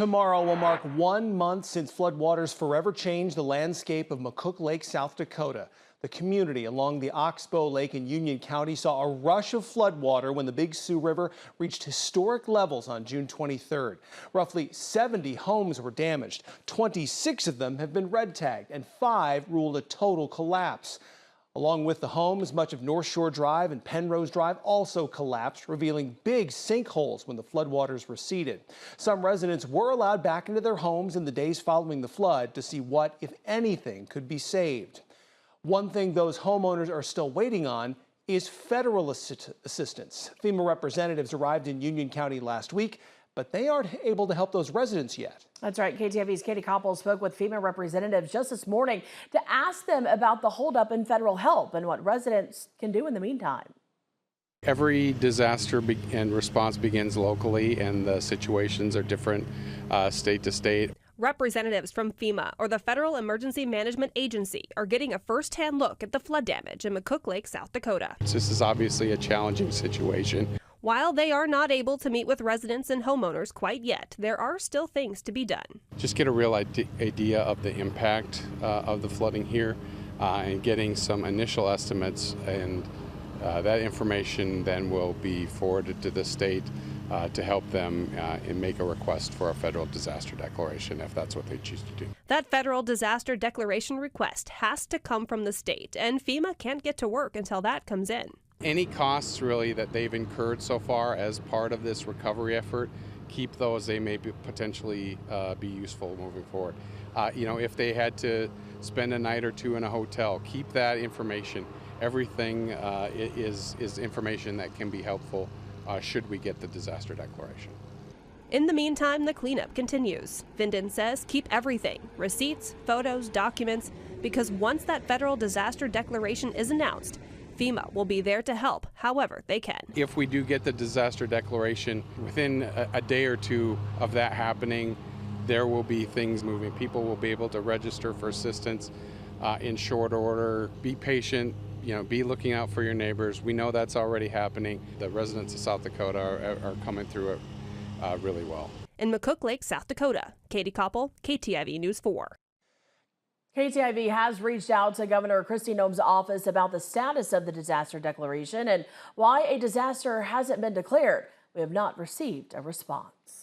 Tomorrow will mark 1 month since floodwaters forever changed the landscape of McCook Lake, South Dakota. The community along the Oxbow Lake in Union County saw a rush of floodwater when the Big Sioux River reached historic levels on June 23rd. Roughly 70 homes were damaged. 26 of them have been red tagged and 5 ruled a total collapse. Along with the homes, much of North Shore Drive and Penrose Drive also collapsed, revealing big sinkholes when the floodwaters receded. Some residents were allowed back into their homes in the days following the flood to see what, if anything, could be saved. One thing those homeowners are still waiting on is federal assistance. FEMA representatives arrived in Union County last week, but they aren't able to help those residents yet. That's right. KTIV's Katie Koppel spoke with FEMA representatives just this morning to ask them about the holdup in federal help and what residents can do in the meantime. Every disaster and response begins locally, and the situations are different state to state. Representatives from FEMA, or the Federal Emergency Management Agency, are getting a first-hand look at the flood damage in McCook Lake, South Dakota. This is obviously a challenging situation. While they are not able to meet with residents and homeowners quite yet, there are still things to be done. Just get a real idea of the impact of the flooding here and getting some initial estimates, and that information then will be forwarded to the state to help them and make a request for a federal disaster declaration if that's what they choose to do. That federal disaster declaration request has to come from the state, and FEMA can't get to work until that comes in. Any costs really that they've incurred so far as part of this recovery effort, keep those. They may potentially be useful moving forward. If they had to spend a night or two in a hotel, keep that information. Everything is information that can be helpful should we get the disaster declaration. In the meantime, the cleanup continues. Vindon says keep everything, receipts, photos, documents, because once that federal disaster declaration is announced, FEMA will be there to help however they can. If we do get the disaster declaration, within a day or two of that happening, there will be things moving. People will be able to register for assistance in short order. Be patient, be looking out for your neighbors. We know that's already happening. The residents of South Dakota are coming through it really well. In McCook Lake, South Dakota, Katie Koppel, KTIV News 4. KTIV has reached out to Governor Kristi Noem's office about the status of the disaster declaration and why a disaster hasn't been declared. We have not received a response.